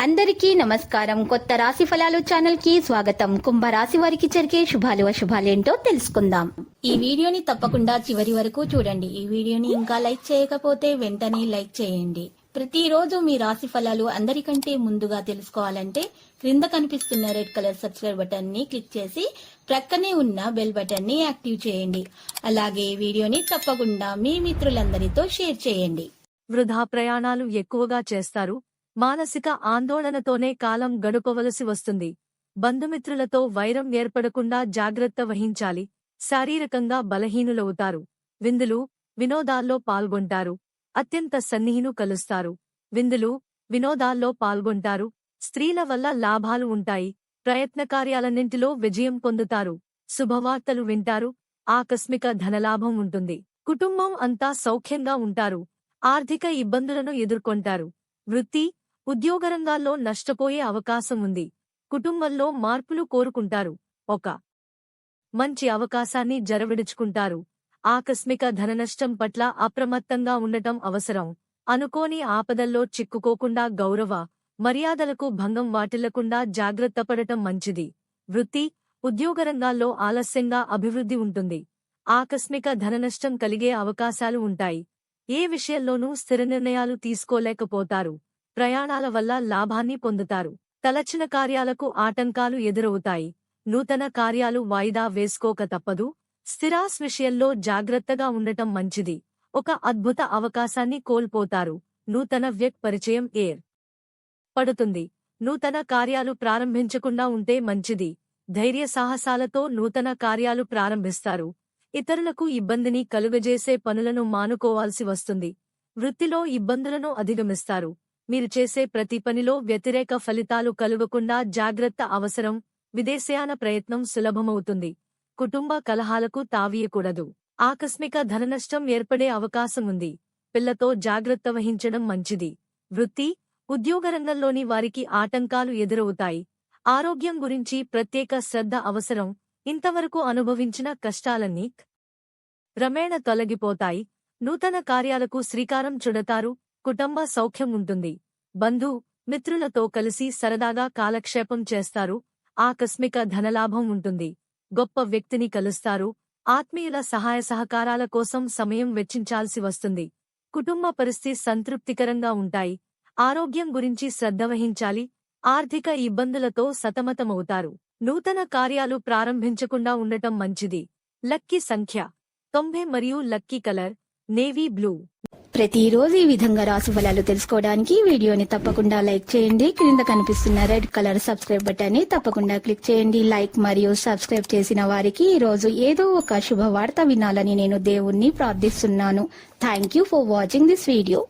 అందరికీ నమస్కారం. కొత్త రాశి ఫలాలు ఛానల్ కి స్వాగతం. కుంభరాశి వారికి జరిగే శుభాలు అశుభాలేంటో తెలుసుకుందాం. ఈ వీడియోని తప్పకుండా చివరి వరకు చూడండి. ఈ వీడియోని ఇంకా లైక్ చేయకపోతే వెంటనే లైక్ చేయండి. ప్రతిరోజు మీ రాశి ఫలాలు అందరికంటే ముందుగా తెలుసుకోవాలంటే క్రింద కనిపిస్తున్న రెడ్ కలర్ సబ్స్క్రైబ్ బటన్ ని క్లిక్ చేసి ప్రక్కనే ఉన్న బెల్ బటన్ ని యాక్టివ్ చేయండి. అలాగే వీడియోని తప్పకుండా మీ మిత్రులందరితో షేర్ చేయండి. వృధా ప్రయాణాలు ఎక్కువగా చేస్తారు. మానసిక ఆందోళనతోనే కాలం గడుపవలసి వస్తుంది. బంధుమిత్రులతో వైరం ఏర్పడకుండా జాగ్రత్త వహించాలి. శారీరకంగా బలహీనులవుతారు. విందులు, వినోదాల్లో పాల్గొంటారు. అత్యంత సన్నిహిను కలుస్తారు. విందులు, వినోదాల్లో పాల్గొంటారు. స్త్రీల వల్ల లాభాలు ఉంటాయి. ప్రయత్నకార్యాలన్నింటిలో విజయం పొందుతారు. శుభవార్తలు వింటారు. ఆకస్మిక ధనలాభం ఉంటుంది. కుటుంబం అంతా సౌఖ్యంగా ఉంటారు. ఆర్థిక ఇబ్బందులను ఎదుర్కొంటారు. వృత్తి, ఉద్యోగరంగాల్లో నష్టపోయే అవకాశం ఉంది. కుటుంబంలో మార్పులు కోరుకుంటారు. ఒక మంచి అవకాశాన్ని జరవిడుచుకుంటారు. ఆకస్మిక ధననష్టం పట్ల అప్రమత్తంగా ఉండటం అవసరం. అనుకోని ఆపదల్లో చిక్కుకోకుండా గౌరవ మర్యాదలకు భంగం వాటిల్లకుండా జాగ్రత్తపడటం మంచిది. వృత్తి, ఉద్యోగరంగాల్లో ఆలస్యంగా అభివృద్ధి ఉంటుంది. ఆకస్మిక ధననష్టం కలిగే అవకాశాలు ఉంటాయి. ఏ విషయంలోనూ స్థిర నిర్ణయాలు తీసుకోలేకపోతారు. ప్రయాణాల వల్ల లాభాన్ని పొందుతారు. తలచిన కార్యాలకు ఆటంకాలు ఎదురవుతాయి. నూతన కార్యాలు వాయిదా వేసుకోక తప్పదు. స్థిరాస్ విషయంలో జాగ్రత్తగా ఉండటం మంచిది. ఒక అద్భుత అవకాశాన్ని కోల్పోతారు. నూతన పరిచయం పడుతుంది. నూతన కార్యాలు ప్రారంభించకుండా ఉంటే మంచిది. ధైర్య సాహసాలతో నూతన కార్యాలు ప్రారంభిస్తారు. ఇతరులకు ఇబ్బందిని కలుగజేసే పనులను మానుకోవాల్సి వస్తుంది. వృత్తిలో ఇబ్బందులను అధిగమిస్తారు. మీరు చేసే ప్రతి పనిలో వ్యతిరేక ఫలితాలు కలుగకుండా జాగ్రత్త అవసరం. విదేశయాన ప్రయత్నం సులభమవుతుంది. కుటుంబ కలహాలకు తావీయకూడదు. ఆకస్మిక ధననష్టం ఏర్పడే అవకాశం ఉంది. పిల్లతో జాగ్రత్త వహించడం మంచిది. వృత్తి, ఉద్యోగరంగంలోని వారికి ఆటంకాలు ఎదురవుతాయి. ఆరోగ్యం గురించి ప్రత్యేక శ్రద్ధ అవసరం. ఇంతవరకు అనుభవించిన కష్టాలన్నీ క్రమేణ తొలగిపోతాయి. నూతన కార్యాలకు శ్రీకారం చుడతారు. కుటుంబ సౌఖ్యం ఉంటుంది. బంధు మిత్రులతో కలిసి సరదాగా కాలక్షేపం చేస్తారు. ఆకస్మిక ధనలాభం ఉంటుంది. గొప్ప వ్యక్తిని కలుస్తారు. ఆత్మీయుల సహాయ సహకారాల కోసం సమయం వెచ్చించాల్సి వస్తుంది. కుటుంబ పరిస్థితి సంతృప్తికరంగా ఉంటాయి. ఆరోగ్యం గురించి శ్రద్ధ వహించాలి. ఆర్థిక ఇబ్బందులతో సతమతమవుతారు. నూతన కార్యాలు ప్రారంభించకుండా ఉండటం మంచిది. లక్కీ సంఖ్య 90 మరియు లక్కీ కలర్ నేవీ బ్లూ. ప్రతిరోజు ఈ విధంగా రాశి ఫలాలు తెలుసుకోవడానికి వీడియోని తప్పకుండా లైక్ చేయండి. క్రింద కనిపిస్తున్న రెడ్ కలర్ సబ్స్క్రైబ్ బటన్ ని తప్పకుండా క్లిక్ చేయండి. లైక్ మరియు సబ్స్క్రైబ్ చేసిన వారికి ఈ రోజు ఏదో ఒక శుభవార్త వినాలని నేను దేవుణ్ణి ప్రార్థిస్తున్నాను. Thank you for watching this video.